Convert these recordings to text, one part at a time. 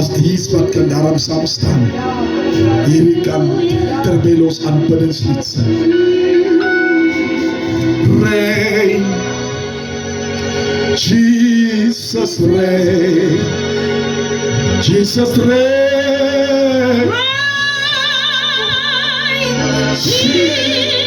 Isbat kan dalam samstan irikan terbelos an badan slitsa reign Jesus reign Jesus reign Jesus reign.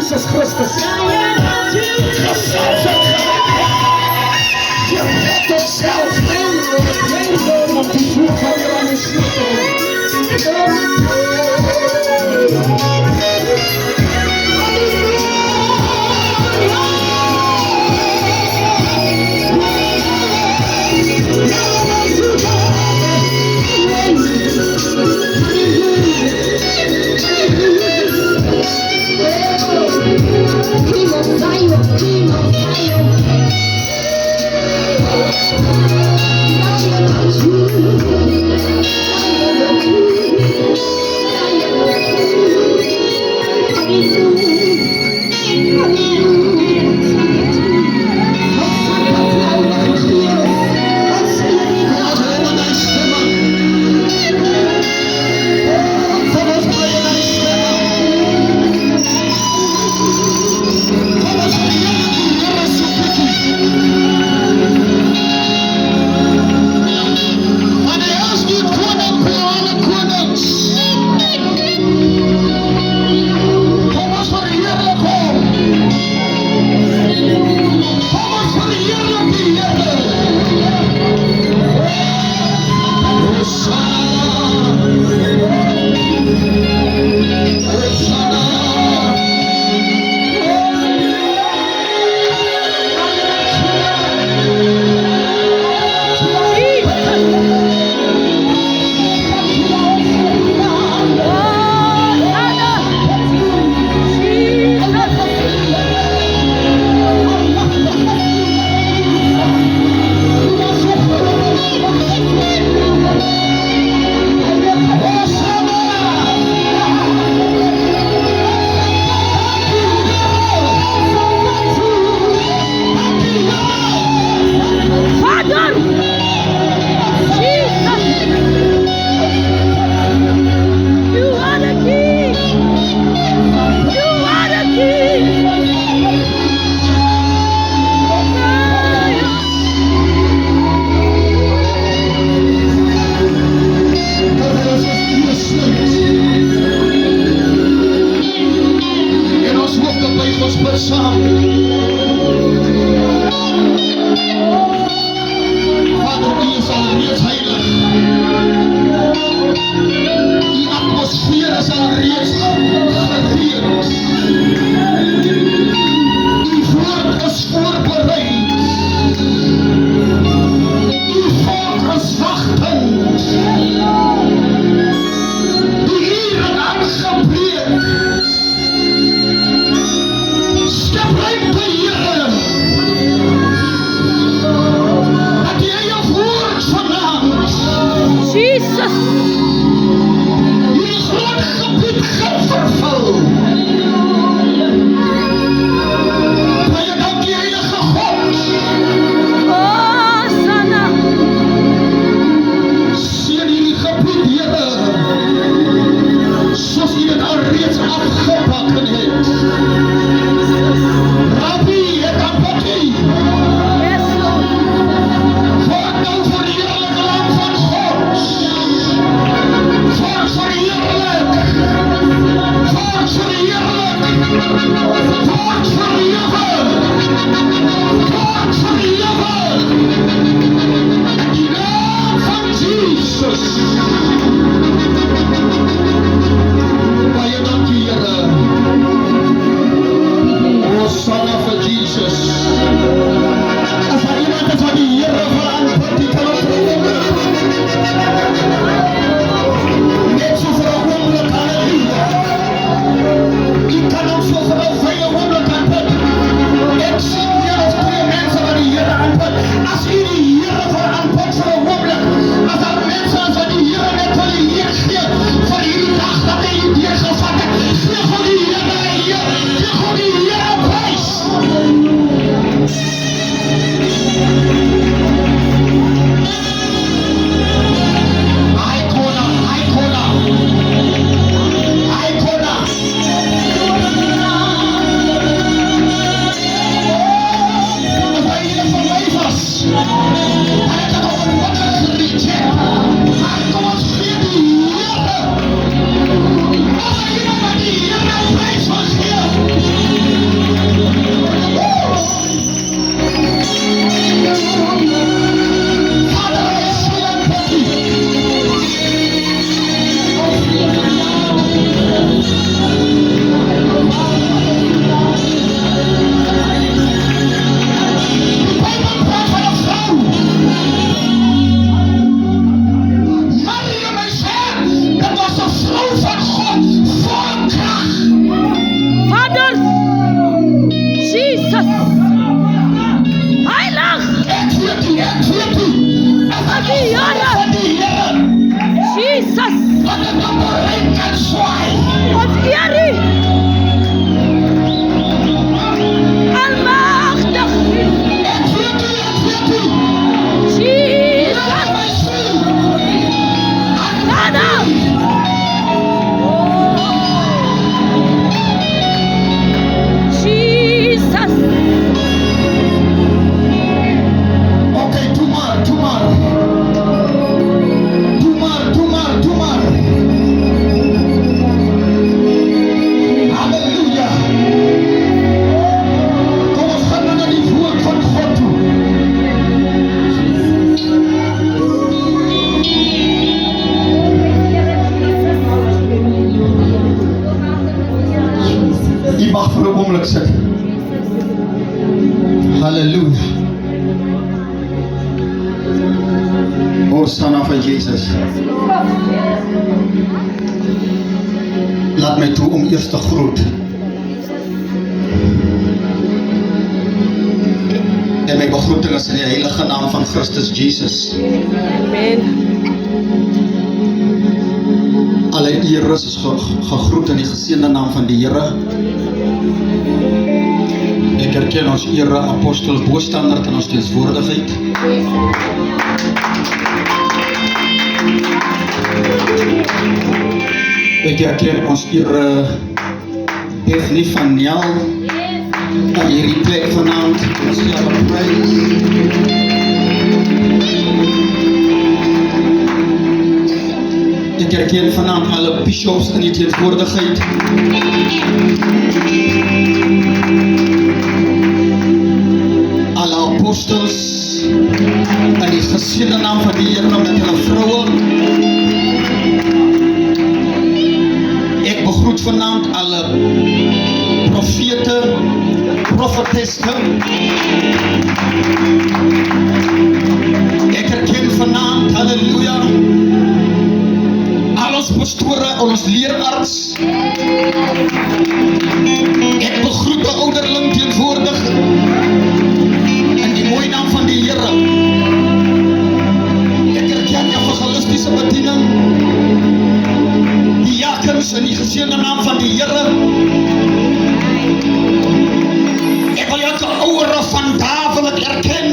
Jesus Christus. ons bid saam. Vader, U is al reeds heilig. Die atmosfeer is al reeds gereed. Die woord is voorbereid. Die volk is wachtend. Die uur het aangebreek. Skep ruimte, Here, dat jy jou woord vanaand Jesus. hierdie groot gebied gaan vervul. Baie dankie, Heilige God. Oh, Sana. Seën hierdie gebied, Here, soos U dit alreeds afgebakken het. Rabbi, het aanbakkie, Yes, Lord. word nou vir die heerlijke Lam van God. Word verheerlik. Word verheerlik. Word verheerlik. Word verheerlik. In die naam van Jesus. Baie dankie, Here. Hosanna vir Jesus. As daar iemand is wat die Here wil aanbid, die kan ons verhoor. Net so vir 'n oomblik, halleluja. Die kan ons so vir 'n vrye oomblik aanbid. Ek sien hier of 2 mense wat die Here aanbid. As u die Here wil aanbid vir 'n oomblik, as daar mense is wat die Here net wil die eer gee vir hierdie dag dat hy die deur gevat het, gee vir die Here 'n eer, gee vir die Here 'n prys. Aikona, Aikona, Aikona. As hy hier vir my was, hy het nog een wakker gereject. Maar kom ons gee die Here. As hy hier wat die Here 'n prys wil gee. Vader, hy sê aan Bokkie. Die Bijbel praat van 'n vrou. Mariam, hy sê, dit was 'n vrou van God, vol krag. Vader. Jesus. Heilig. Ek weet nie. As hy Die Here. van die Here, Jesus. wat het op 'n ring kan swaai. Ons eer U. Almachtig. Ek weet nie. Jesus. Laat my sien. Vader. Oh. Jesus. Okay, doe maar. Halleluja. Kom ons gaan nou na die woord van God toe. Die mag vir 'n oomblik sit. Halleluja. Hosanna vir Jesus. Laat my toe om eers te groet. En my begroeting is in die heilige naam van Christus Jesus. Amen. Alle eer is gegroet in die geseënde naam van die Here. Ek erken ons ere apostel Boostandard in ons teenswoordigheid. Ek erken ons ere Bethany van Nel aan hierdie plek vanaand. Ons gee haar prys. Ek erken vanaand alle bishops in die teenwoordigheid. apostels in die geseënde naam van die Here met hulle vroue. Ek begroet vanaand alle profete, profetesse. Ek erken vanaand, halleluja, al ons pastore, al ons leerarts. Ek begroet die ouderling teenwoordig in die mooie naam van die Here. Ek erken evangelistiese bediening, die jakens in die geseënde naam van die Here. Ek wil elke ouere van daar wil ek erken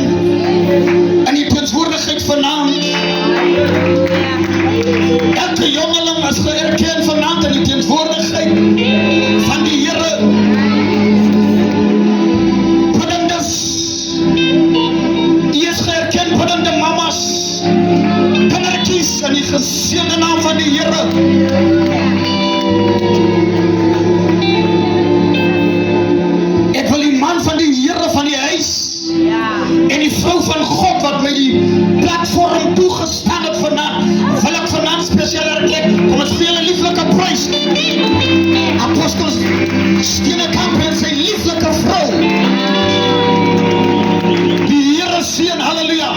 in die teenwoordigheid vanaand. Elke jongeling is geerken vanaand in die teenwoordigheid van die Here. Biddendes, die is geerken, biddende mamas, kindertjies in die geseënde naam van die Here. Ek wil die man van die Here van die huis en die vrou van God wat my die platform toegestaan het vanaand, wil ek vanaand spesiaal erken. Kom ons gee hulle lieflike prys. Apostels Steenekamp en sy lieflike vrou. Die Here seën, halleluja.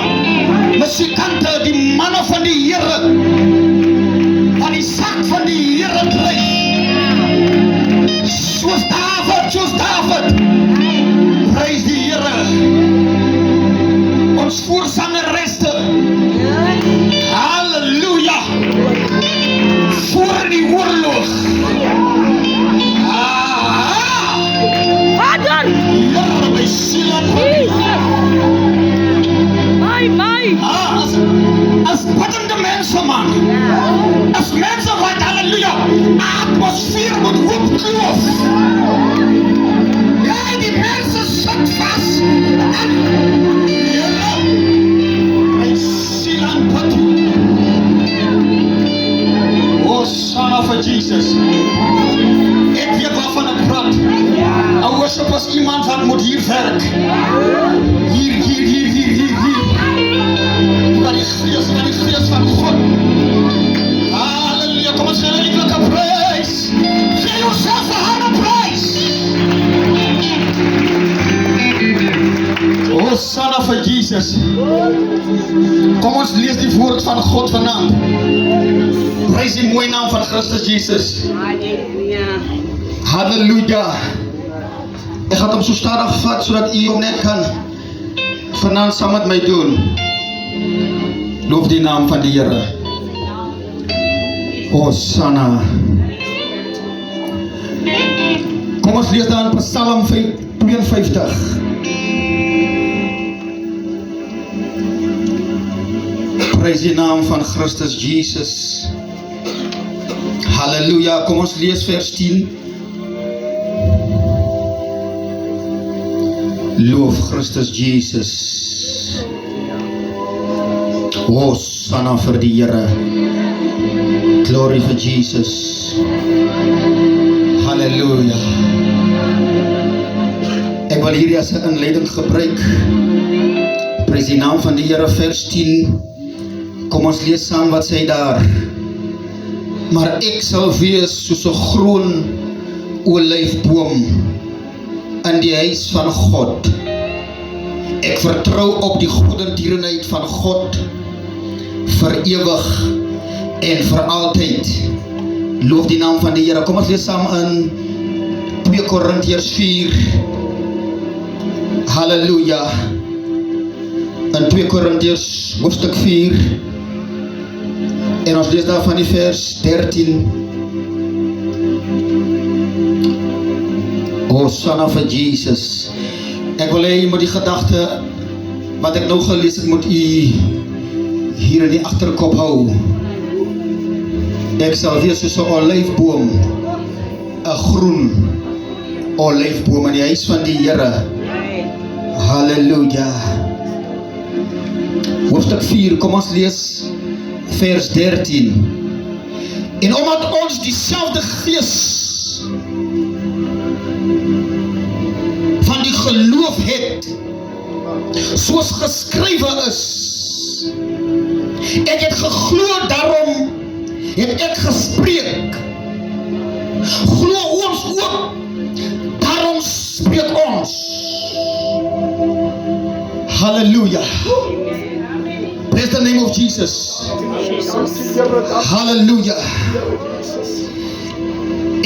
Musikante, die manne van die Here, van die sak van die Here dryf. Soos David. Prys die Here. Ons voorsangereste, halleluja, voor die oorlog. Vader! Here, my siel en Jesus! My! As biddende mense, man. As mense wat, halleluja, atmosfeer moet opkloof. Ja, die mense sit vast. Here, my siel en bid. Oh, son of a Jesus. Ek weet waarvan ek praat. Een worship is iemand wat moet hier werk. Hier. Van die gees van God. Halleluja, kom ons gee 'n lieflike prys. Gee jouself 'n harde prys. Oh, son of a Jesus. Kom ons lees die woord van God vanaand. Prys die mooie naam van Christus Jesus. Halleluja. Ek gaan hom so stadig vat sodat u hom net kan vanaand saam met my doen. Loof die naam van die Here. Hosanna. Kom ons lees dan Psalm 52. Prys die naam van Christus Jesus. Halleluja. Kom ons lees vers 10. Loof Christus Jesus. Hosanna vir die Here. Glory vir Jesus. Halleluja. Ek wil hierdie as 'n inleiding gebruik. Prys die naam van die Here, vers 10. Kom ons lees saam wat sê daar. Maar ek sal wees soos 'n groen olyfboom in die huis van God. Ek vertrou op die goedertierenheid van God vir ewig en vir altyd. Loof die naam van die Here. Kom ons lees saam in 2 Korintiërs 4. Halleluja. In 2 Korintiërs hoofstuk 4. En ons lees daar van die vers 13. O Son of Jesus. Ek wil hê jy moet die gedagte wat ek nou gelees het, moet u hier in die agterkop hou. Ek sal wees soos 'n olyfboom, 'n groen olyfboom in die huis van die Here. Halleluja. Hoofstuk 4, kom ons lees vers 13. En omdat ons dieselfde gees van die geloof het, soos geskrywe is. Ek het geglo, daarom het ek gespreek. Glo ons ook, daarom spreek ons. Hallelujah. Praise the name of Jesus. Hallelujah.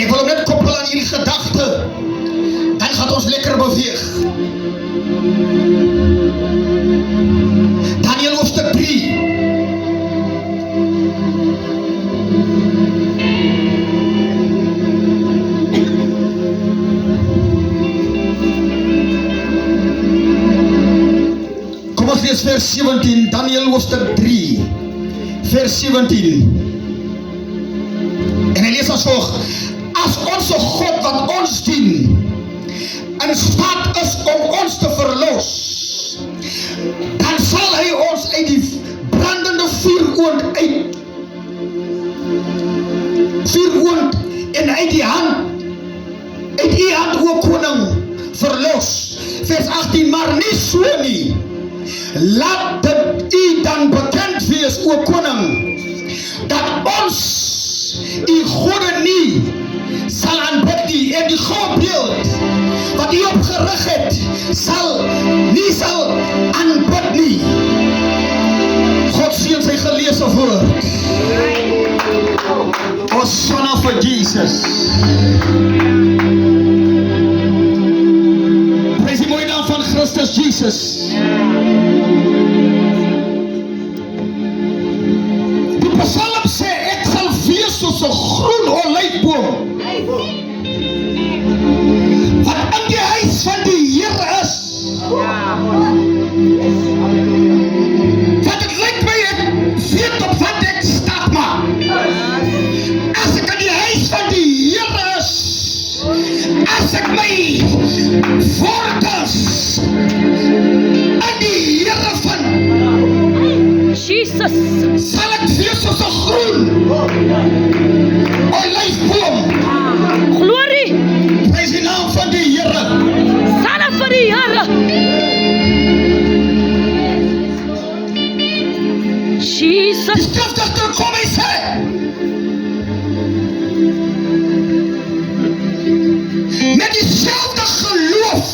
Ek wil net koppel aan hierdie gedagte, dan gaan ons lekker beweeg. Daniël hoofstuk 3. Kom ons lees vers 17, Daniël hoofstuk 3, vers 17. En hy lees as volg: As onze God wat ons dien in staat is om ons te verlos, dan sal hy ons uit die brandende vuuroond en uit die hand o koning verlos. Vers 18, maar nie so nie. Laat dit u dan bekend wees, o koning, dat ons u gode nie sal aanbid nie, en die godsbeeld wat u opgerig het, sal aanbid nie. God seën sy geleesde woord. Hosanna vir Jesus. Prys die mooie naam van Christus Jesus. Die Psalm sê, ek sal wees soos 'n groen olyfboom wat in die huis van die Here is. Want het lyk my, ek weet op wat ek stap maak. As ek in die huis van die Here is, as ek my wortels in die Here vind, Jesus. sal ek wees soos 'n groen olyfboom. Glory. Prys die naam van die Here. Sana vir die Here. Die Jesus. skrifdigter kom en sê, met dieselfde geloof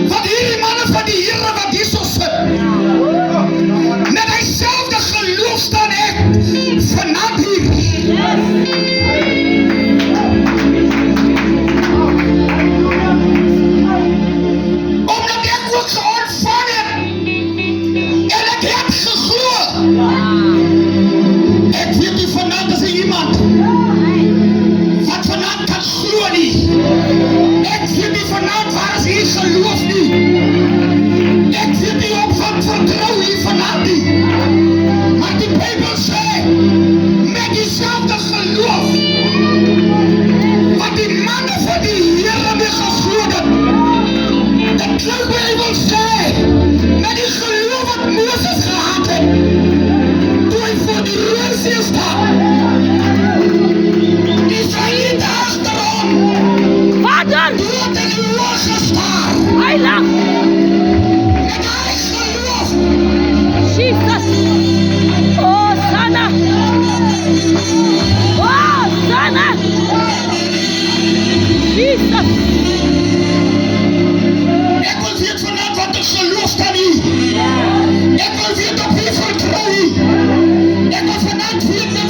wat hierdie manne van die Here wat hier so sit, met dieselfde geloof staan ek vanaand hier. Omdat ek ook geontvang het en ek het geglo. Ek weet nie vanaand is er iemand wat vanaand kan glo nie. Ek weet nie vanaand waar is hier geloof nie. Ek weet nie op wat vertrou hier vanaand nie. Maar die Bybel sê, met dieselfde geloof wat die manne van die Here mee geglo het. Die klou Bybel sê, met die geloof wat Moses gehad het, toe hy voor die Roodsee staan, die Israeliete agter hom, Vader. dood in die oog gestaar, Heilig. met hy geloof, Jesus. Oh, Sana. Oh, Sana. Jesus. ek wil weet vanavond wat er geloof staan hier, ek wil weet op wie vertrou hier, ek wil vanavond weet met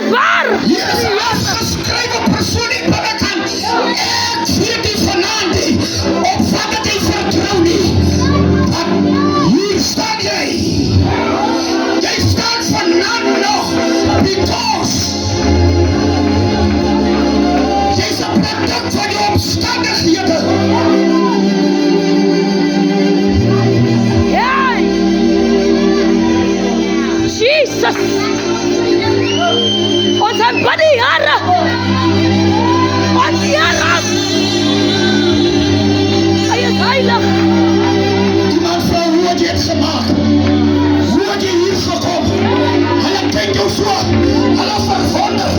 Barbar! Yes, as geskrywe persoon nie binne kan. Ek weet nie vanaand nie, of wat het jy vertrou nie. Want hier staan jy. Jy staan vanaand nog, because jy's 'n produk van die omstandighede. Hey! Jesus! Ons aanbid die Here! Ons Here! Hy is heilig! Iemand vra hoe het jy het gemaak? Hoe het jy hier gekom? Hulle kyk jou so, hulle verwonder.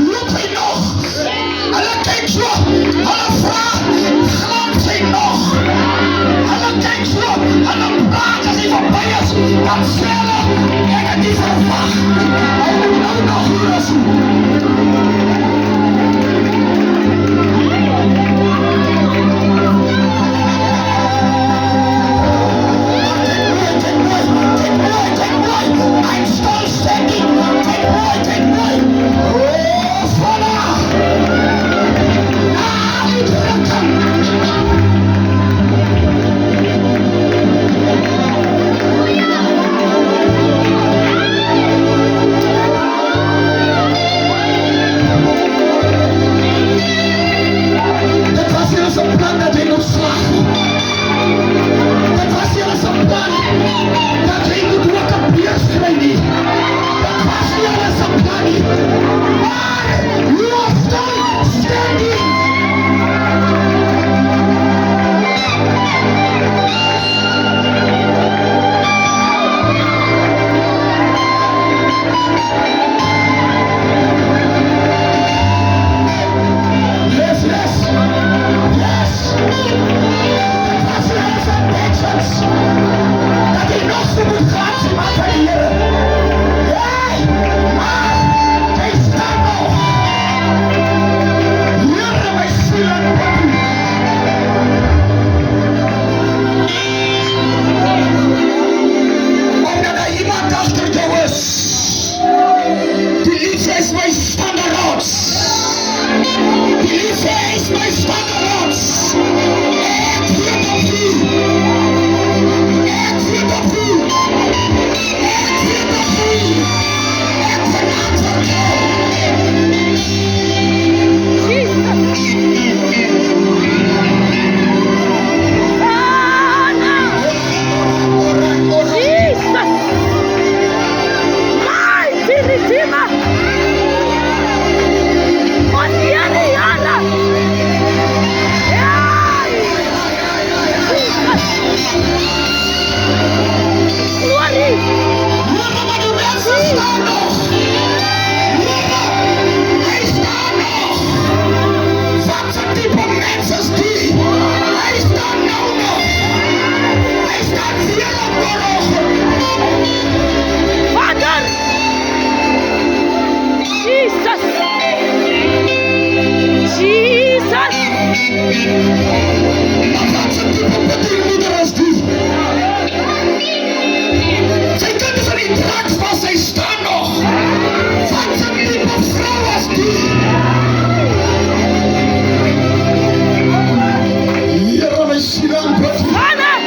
Loop hy nog? Hulle kyk so, hulle vra, glans hy nog? Hulle kyk so, hulle praat as hy verby is, dan sê hulle, ek het nie verwag. Hy moet nou nog hier is. I'm still standing. Take me. Oh, Father. Dit was hier eens een plan dat hij moet slagen. Dit was hier eens een plan dat hij moet wakker beerschrijven. Dat was hier eens een plan nie. Maar you are still standing. Yes. Dat was hier eens een patience. Dat hij nog zo moet gaan zien wat van die Heere. Hey, maar hij staat nog. Heere, my ziel en body. Omdat daar iemand achter jou is. Die liefde is my standaard. Die liefde is my standaard. Ek weet op u. Ek weet op u. Ek weet op u. Ek verantwoord jou. Jesus! Mighty Redeemer! Ons Here, Here! Hey! Glory! Heere, maar die mensen staan nog. Heere, hy staan nog. Wat zijn type mensen is die? Hy staan nou nog. Hy staan weer op morgen. Vader! Jesus! Jesus! Maar wat zijn type bediemoeder is die? Sy kind is in die drugs, maar sy staan nog. Wat zijn type vrou is die? Heere, my siel en bid. Vader!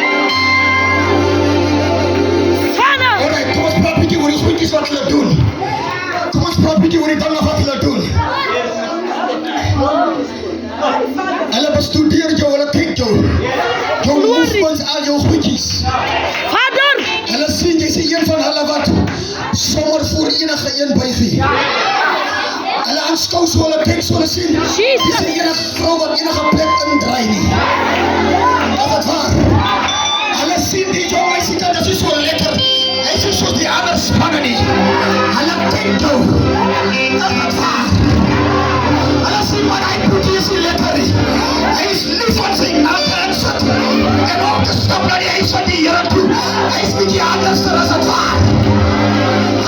Vader! Alright, kom ons praat bietjie oor die goedjies wat hulle doen. Kom ons praat bietjie oor die dinge wat hulle doen. Hulle bestudeer jou, hulle kyk jou. Jou movements, al jou goedjies. Vader! Hulle sien, jy sien een van hulle wat sommer voor enige een buigie. Hulle aanskou so, hulle kyk so, hulle sien. Jy sien enige vrou wat enige plek indraai nie. Is het waar? Hulle sien die jong meisie kan, dat is so lekker. Hy is soos die ander spanne nie. Hulle kyk jou. Is het waar? Hulle sien wat hy doet, is nie lekker nie. Hy is lief van sy nakke en sit. En om te stap na die huis van die Here toe. Hy is nie die anderste, is het waar?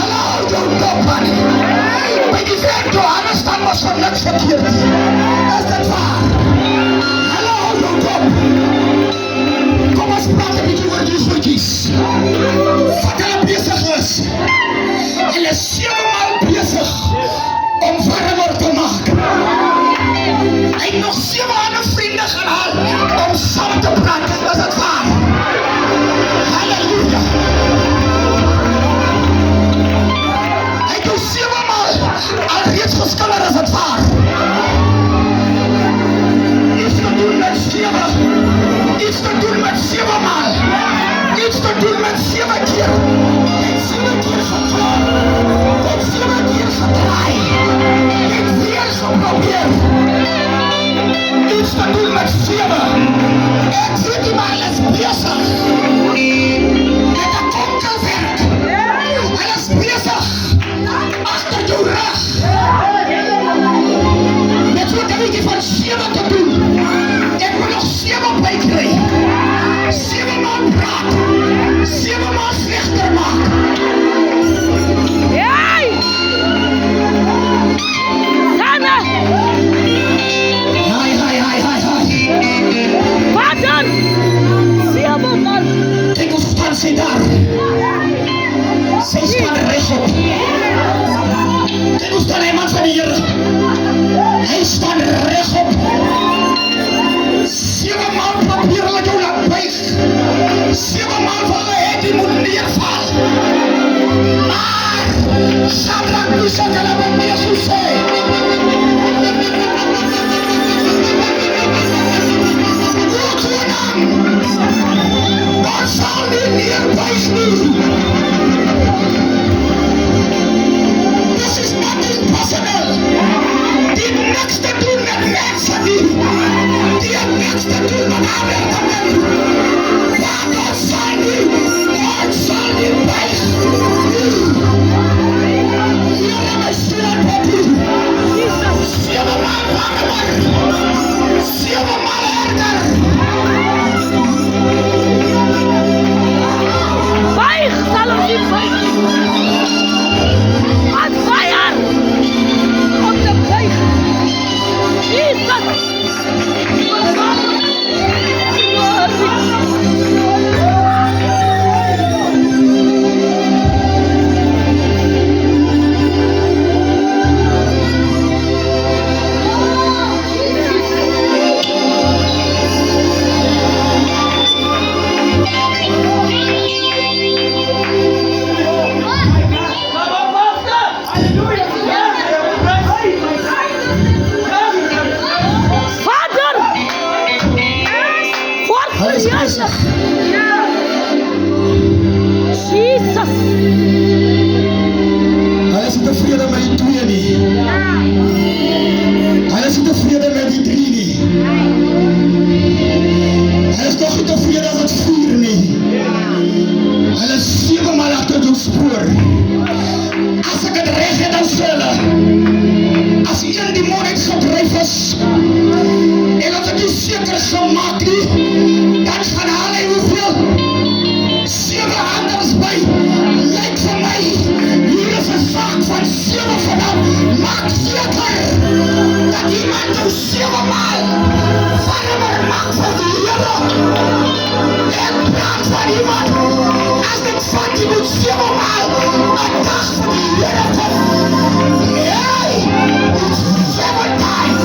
Hulle hou jou dop man. By die werk Johannes dan was van niks verkeerd. Is dit waar? Hulle hou jou dop. Kom ons praat 'n bietjie oor die goedjies. Wat hulle besig is. Hulle 7 Shadrach, Meshach en Abednego sê, o koning, ons sal nie neerbuig nie. This is not impossible. Die niks te doen met mense nie. Die het niks te doen met ander te doen. Want ons sal nie buig nie. Here my still body. 7 maal warmer. 7 maal harder. Buig sal ons nie buig. On fire! Om te buig. Jesus! Vader! Hy is besig. Jesus! Hy is nie tevrede met die 2 nie. Hy is nie tevrede met die 3 nie. Hy is nog nie tevrede as het 4 nie. Hy is 7 maal agter jou spoor. As ek het reg het, dan sê hulle, as een demon het gedryf is, en as ek nie seker gemaak nie, dan gaan haal hy hoeveel? 7 anders by. Lyk vir my, hier is 'n saak van 7 vanaf. Maak seker dat iemand jou 7 maal warmer maak vir die Here. Ek praat van iemand, as dit vat, jy moet 7 maal 'n dag vir die Here kom. Hey, it's 7 times.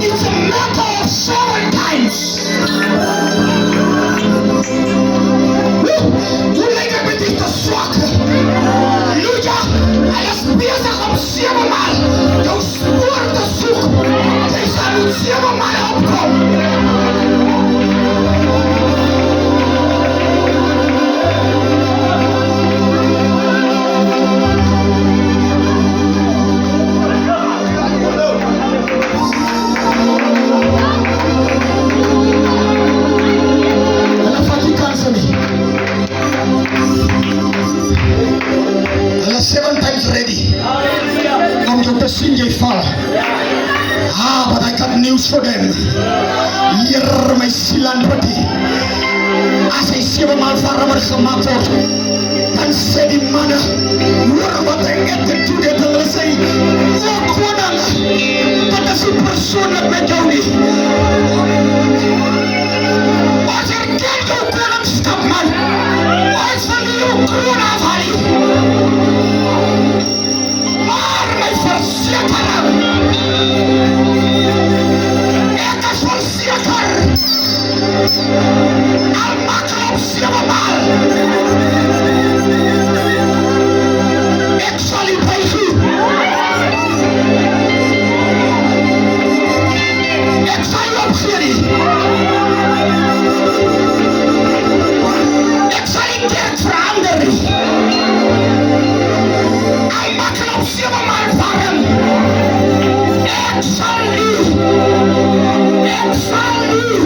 It's a matter of 7 times. Hoe lyk ek met dit te swak? Luja, hy is bezig om 7 maal jou spoor te soek. Jy sal moet 7 maal opkom. Hulle vat die kanse nie. Hulle 7 times ready om jou te sien jy val. But I got news for them. Hier my siel en body. As hy 7 maal warmer gemaakt word, dan sê die manne, hoor wat hy het te doen het. Hulle sê, o koning, dit is nie persoonlik met jou nie. Ons herken jou koningskap, man. Ons wil nie jou kroon afhaal nie. Maar my versekering, ek is verseker, al maak hy op 7 maal, ek sal nie buig nie. Ek sal nie opgee nie. Ek sal nie kerk verander nie. Al maak hy op 7 maal warm, ek sal nie. Ek sal nie.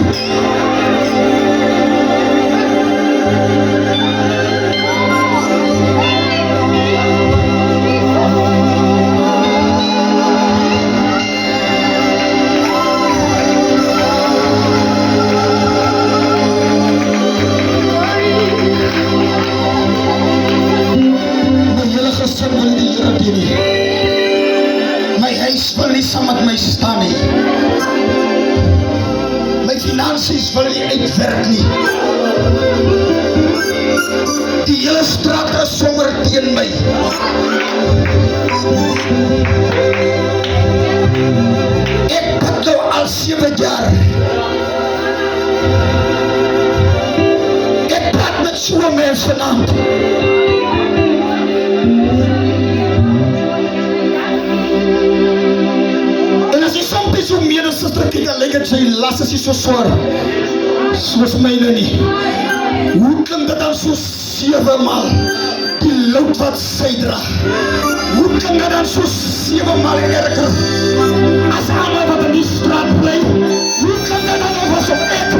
My hele gesin wil nie die Here dien nie. My huis wil nie saam met my staan nie. My finansies wil nie uitwerk nie. Die hele straat is sommer teen my. Ek bid nou al 7 jaar. Ek praat met so mense naam. is jou medesuster kyk en lyk dit sy las is nie so swaar soos myne nie. Hoe klink dit dan so 7 maal die lood wat sy dra? Hoe klink dit dan so 7 maal erger as almal wat in die straat bly? Hoe klink dit dan of asof ek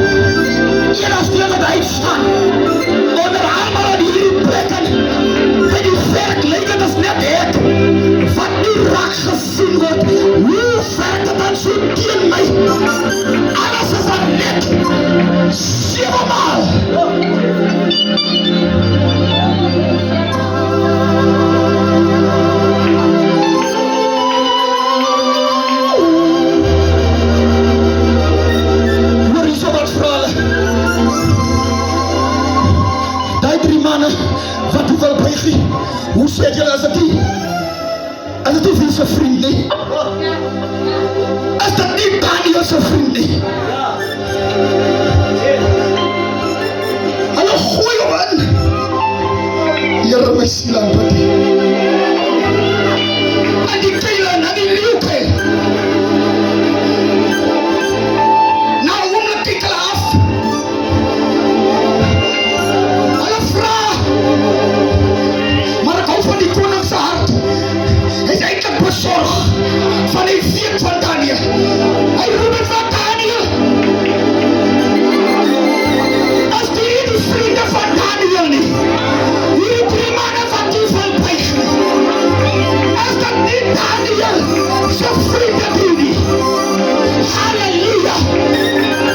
eendag wat uitstaan onder almal aan hierdie plekken by die werk lyk dit as net ek wat nie raak gesien word? Hoe werk dit dan so teen my? Alles is dan net 7 maal. Hoor jy so wat verhale? Die 3 manne wat die wil buigie, hoe sê julle as dit nie wie se vriend nie? Is dit nie Daniel se vriend nie? Hulle gooi hom in. Here my siel aan bid. En die keile en die leeuwkeil. Nou oomlik kyk hulle af. Hulle vraag. Maar ek hou van die koning se hart. Hy is eintlik besorg van die weet van Daniel. Hy roep het van Daniel. As die vriende van Daniel nie. Hierdie 3 manne wat die wil buig nie. As dat nie Daniel sy vriende die nie. Halleluja.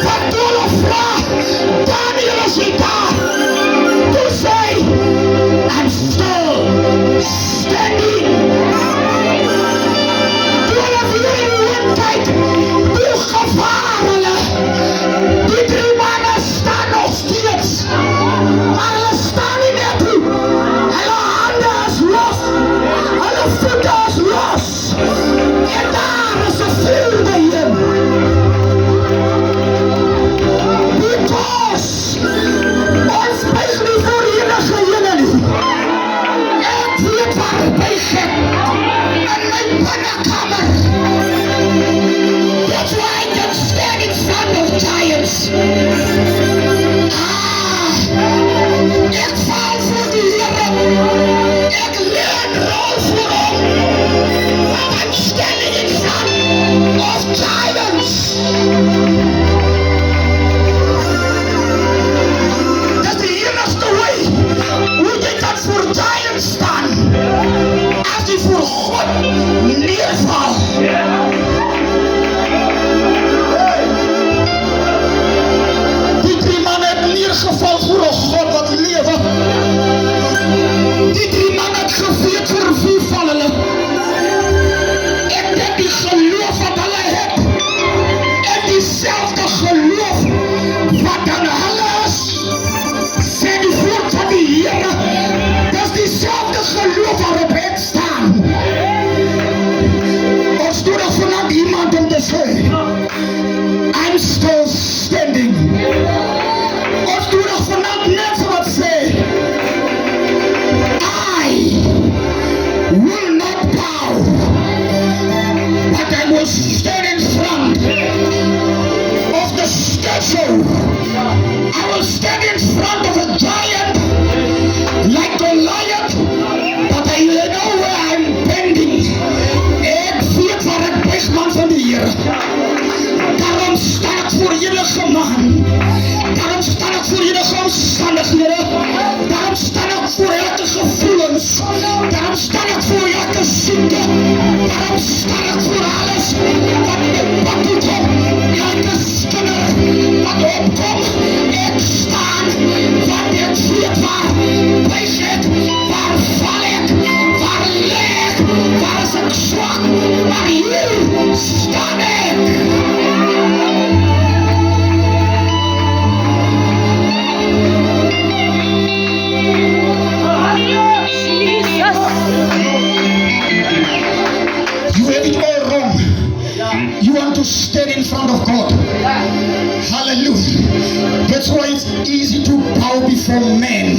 Wat hulle vraag, Daniel is nie daar. Toe sê, I'm still standing. Toe hulle weer in woordtijd, toe gevaar hulle. Die 3 manne staan nog steeds. Maar hulle staan nie meer toe. Hulle hande is los. Hulle voete is los. En daar is 'n vuur by hom. Because ons buig nie voor enige ene nie. Ek weet waar ek buig het. In my binnekamer. That's why I can stand in front of giants. Ek val voor die Here. Ek leer rol voor hom. And I'm standing in front of giants. Dis die enigste way hoe jy kan voor giants staan. As jy voor God neerval. Die 3 manne het neergeval voor 'n God wat lewe. Die 3 manne het geweet vir wie val hulle. Ek dink die geloof wat hulle het, en dieselfde geloof wat aan hulle is, sê die woord van die Here, dis dieselfde geloof waarop ek staan. Ons doen er vanavond iemand om te sê, I'm still standing. Ons doen er vanavond net wat sê, I will not bow, but I will stand in front of the statue. I will stand in front of a giant like Goliath, but I know where I'm bending. Ek weet waar ek buig, man van die Here. Daarom staan ek voor enige man. Daarom staan ek voor enige omstandighede. Daarom staan ek voor elke gevoelens. Daarom staan ek voor elke siekte. Daarom staan ek voor alles wat my pad toe kom. Elke skinder wat opkom. Ek staan want ek weet waar buig ek, waar val ek, waar lê ek, waar is ek swak, maar hier staan ek. You have it all wrong. You want to stand in front of God. Hallelujah. That's why it's easy to bow before men.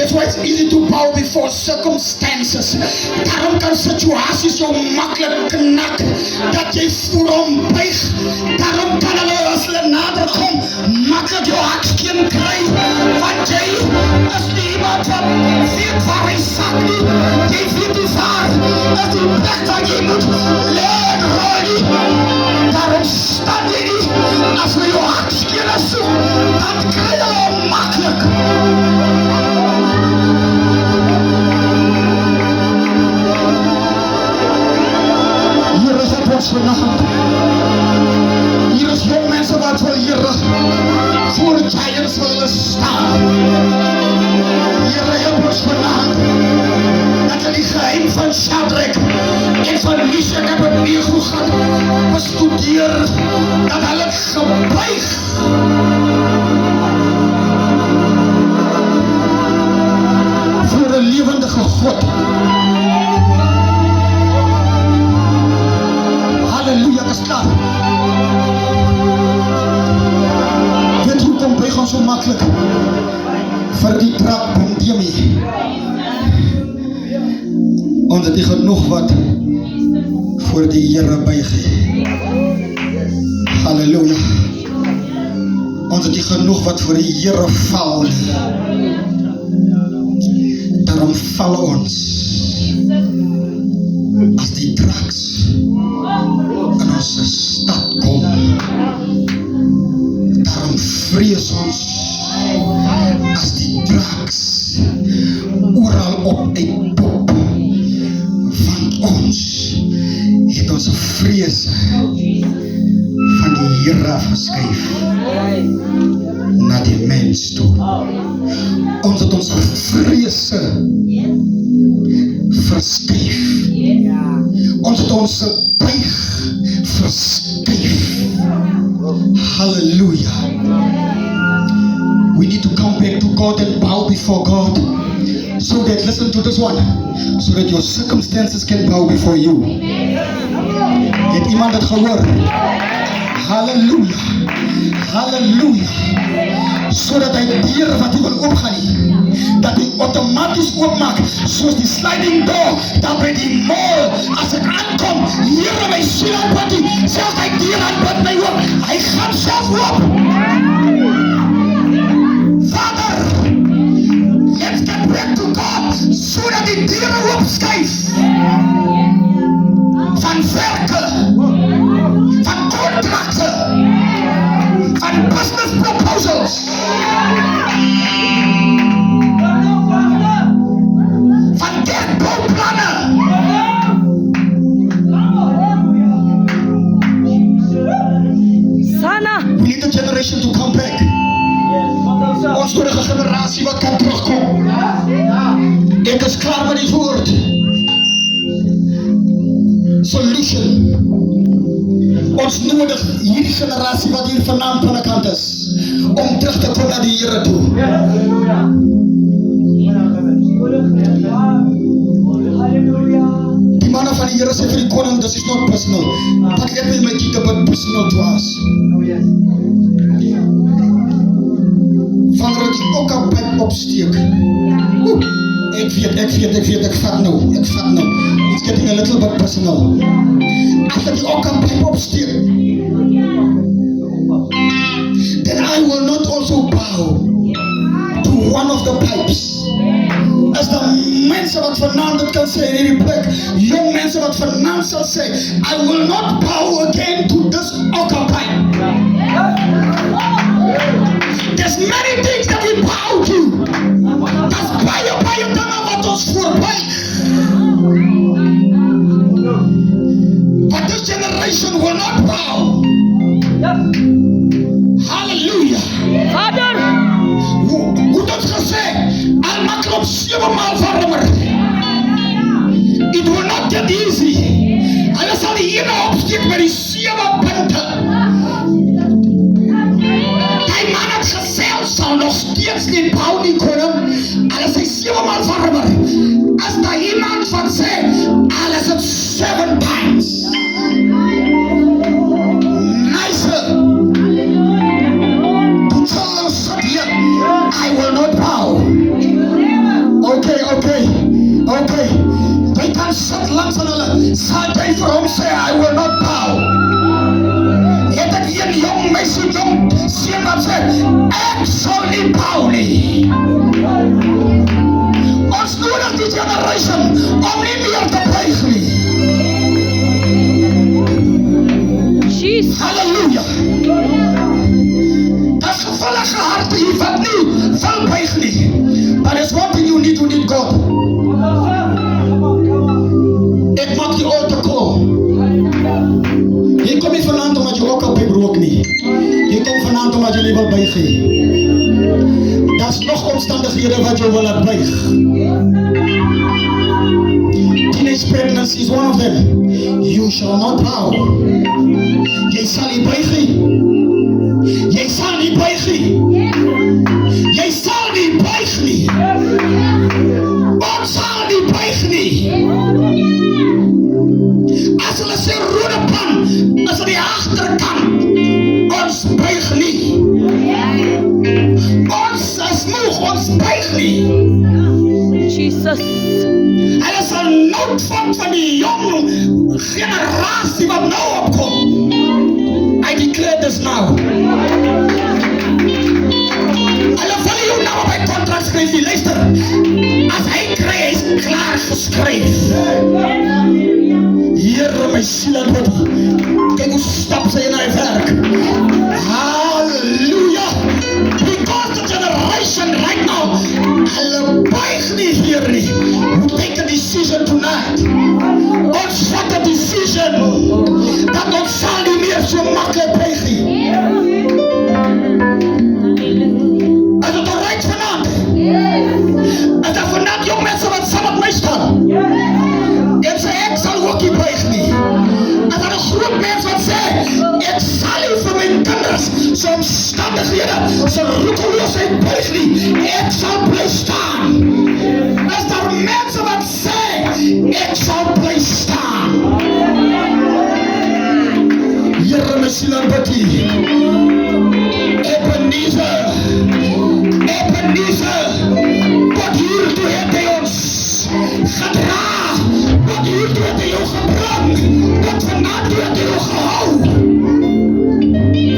That's why it's easy to bow before circumstances. Daarom kan situasies jou maklik knak, dat jy voor hom buig. Daarom kan hulle as hulle nader kom, maklik jou hartskeen kry, want jy is nie iemand wat weet waar hy sak nie. Jy weet nie waar is die plek waar jy moet leer rol nie. Daarom staan jy nie, as jy jou hartskeen soek, dan kry jy hom maklik. Vanavond. Hier is jong mense wat wil Here voor giants wil hulle staan. Here help ons vanavond dat hulle die geheim van Shadrach en van Meshach en Abednego gaan bestudeer, dat hulle gebuig voor 'n lewendige God. Halleluja, dat is klaar. Weet hoe kom buig ons so makkelijk vir die trap pandemie? Omdat die genoeg wat voor die Here buig. Halleluja. Omdat die genoeg wat voor die Here val. Daarom val ons as die draks in ons stad kom. Daarom vrees ons as die draks oral op uitpop. Want ons het ons vrees van die Here verskuif na die mens toe. Ons het ons vrees verskuif. Ons het ons buig verskuif. Hallelujah. We need to come back to God and bow before God. So that, listen to this one, so that your circumstances can bow before you. Het iemand het gehoor? Hallelujah. Hallelujah. So dat hy deur wat hy wil opgaan nie, dat hy automatisch oopmaak, soos die sliding door, dat by die mall, as ek aankom, hier in my siel aanbid nie, selfs hy deur aanbid my oop, hy gaan self oop. Vader, let's get back to God, so dat die deure oopskuif, van werke, van kontrakte, van business proposals, van kerkbouwplannen. Sana. We need a generation to come back. Ons vorige generatie wat kan terugkom. Ek is klaar met die woord. Solution. Ons nodig hierdie generasie wat hier vanaand aan die kant is, om terug te kom na die Here toe. Die manne van die Here sê vir die koning, this is not personal, but let me make it a bit personal to us. Wanneer ek die okkapyp opsteek, ek vat nou, it's getting a little bit personal. As ek die okkapyp opsteek, then I will not also bow to one of the pipes. As the mense wat vanaand dit kan sê in hierdie plek, jong mense wat vanaand sal sê, I will not bow again to this occupy. There's many things that we bow to. That's baie dinge wat ons voorbuig. But this generation will not bow. Hallelujah. Vader. Hoe het ons gesê? Al maak op 7 maal warmer. It will not get easy. Hulle sal die ene opsteek met die 7 punte. Die man het gesê, ons sal nog steeds nie bou nie koning. Hulle sê 7 maal warmer. As daar iemand van sê, alles het 7 times. I will not bow. Okay. Jy kan sit langs aan hulle. Sal jy vir hom sê, I will not bow. Het ek een jong meisie, jong seun wat sê, ek sal nie bow nie. Ons nodig die generation om nie meer te buig nie. Jesus. Halleluja. Dat is gevallige harte hier wat nie wil buig nie. But there's one thing you need God. Ek maak die altar call. Jy kom nie vanavond omdat jy ook op die broek nie. Jy kom vanavond omdat jy nie wil buig nie. Dat is nog omstandighede wat jy wil laat buig. Teenage pregnancy is one of them. You shall not bow. Jy sal nie buig nie. Jy sal nie buig nie. Jy sal nie buig nie. Ons sal nie buig nie. As hulle sê rode pan, is aan die agterkant. Ons buig nie. Ons is moeg, ons buig nie. Jesus. Hulle sal nood van die jong generasie wat nou opkom. I declare this now. Hulle wil jou nou op my contract skryf, luister. As hy kry, hy is klaar geskryf. Here my siel en body. Kyk hoe stap sy in hy werk. Hallelujah. Because the generation right now, hulle buig nie hier nie. We take a decision tonight. Ons vat 'n decision dat ons sal nie meer so maklik buig nie. Is dit alright vanavond? Is daar vanavond jong mense wat saam met my staan? En sê ek sal ook nie buig nie. Is daar 'n groep mense wat sê ek sal nie vir my kinders se omstandighede, se roekeloosheid buig nie. Ek sal bly staan. Is daar mense wat sê ek sal bly staan? Here my siel en body. Ebenezer, wat hiertoe het hy ons gedra, wat hiertoe het hy jou gebring, wat vanavond toe het hy jou gehou.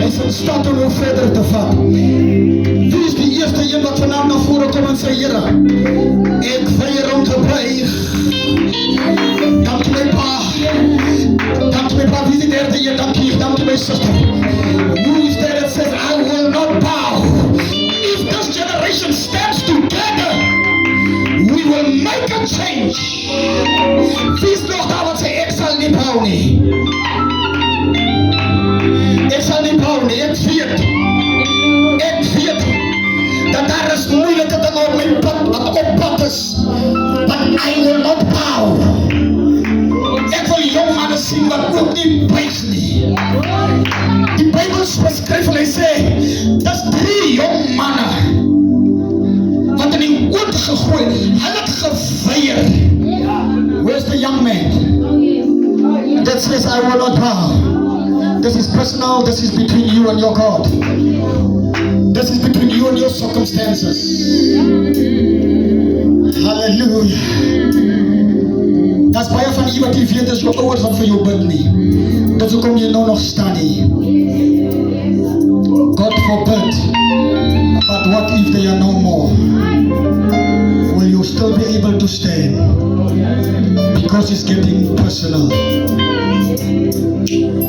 Hy is in staat om jou verder te vat. Wie is die eerste een wat vanavond na vore kom en sê, Here, ek weier om te buig. Dank my pa, wie is die derde een, dank my sister. Who is there that says, I will not bow? If this generation stands together, we will make a change. Wie is nog daar wat sê, ek sal nie bou nie. Ek sal nie bou nie, ek weet, dat daar is moeilike dinge op my pad, wat op pad is, but I will not bow. Ek wil jong manne sien wat ook nie buig nie. Die Bybel beskryf en hy sê, dis 3 jong manne wat in die oond gegooi, hulle het geweier. Where's the young man that says, I will not bow? This is personal, this is between you and your God. This is between you and your circumstances. Hallelujah. That's baie van u wat jy weet is jou ouers wat vir jou bid nie. Dis hoekom jy nou nog staan nie. God forbid. But what if they are no more? Will you still be able to stand? Because it's getting personal.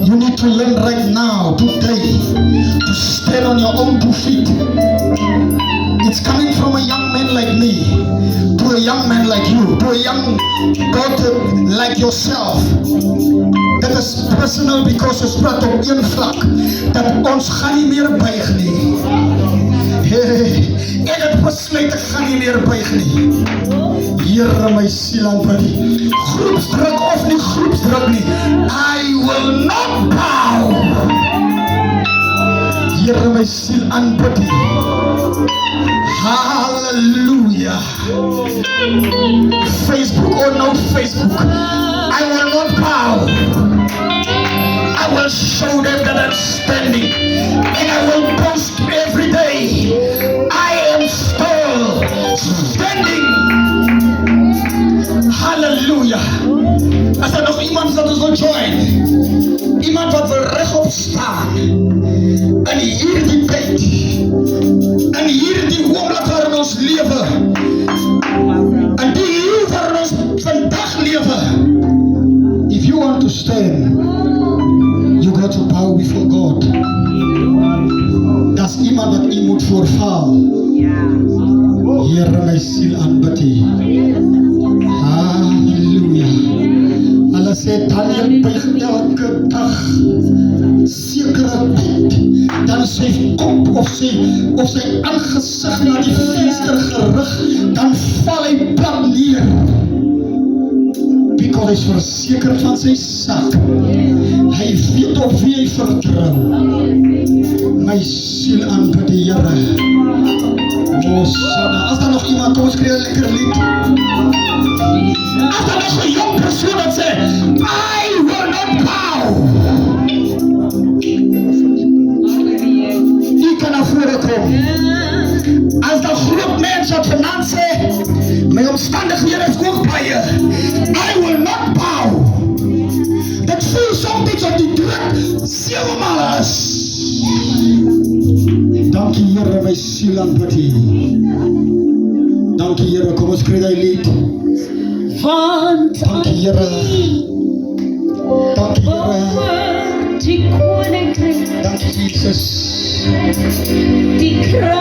You need to learn right now, today, to stand on your own 2 feet. It's coming from a young man like me, to a young man like you, to a young daughter like yourself. That is personal because ons praat op een vlak, dat ons gaan nie meer buig nie. Ek het besluit, ek gaan nie meer buig nie. Here my siel en body, groepsdruk of nie groepsdruk nie, I will not bow. Here my siel en body. Hallelujah. Facebook or no Facebook, I will not bow. I will show them that I'm standing, and I will post every day. I am still standing As daar nog iemand dat ons wil join, iemand wat wil regop staan in hierdie tyd, in hierdie oomblik waarin ons lewe, in die uur waarin ons vandag lewe. If you want to stand, you got to bow before God. Daar's iemand wat u moet voorval. Here, my siel aanbid U. Halleluja. Hulle sê Daniel buig elke dag sekere tyd, dan sy kop of sy aangesig na die venster gerig, dan val hy plat neer. Because hy is versekerd van sy sak. Hy weet op wie hy vertrou. My siel aanbid die Here. Hosanna. As daar nog iemand, kom ons kry 'n lekker lied. As daar nog 'n jong persoon wat sê, I will not bow. U kan na vore kom. As daar groep mense wat vanaand sê, my omstandighede is ook baie, I will not bow. Dit voel soms op die druk 7 maal is. Dankie Here, my siel aanbid U. Dankie Here, kom ons kry die lied. Dankie Here. Dankie Here. Dankie Jesus. Dankie Here.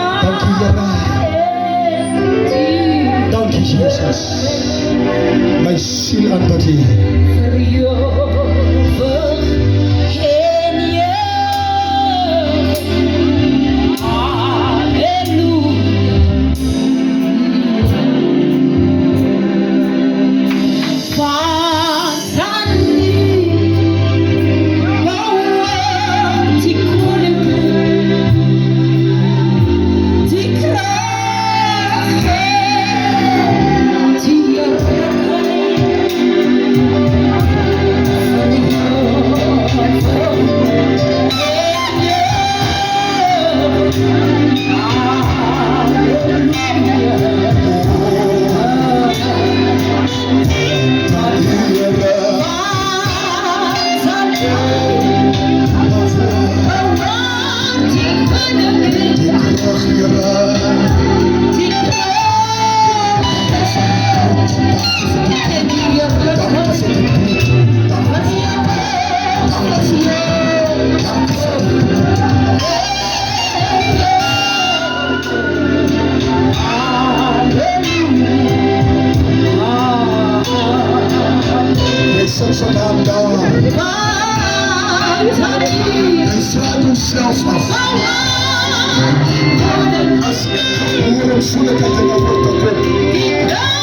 Dankie Jesus. My siel aanbid U. Hy slaat homself af. As ek hoor om soenigheid in my woord te kom.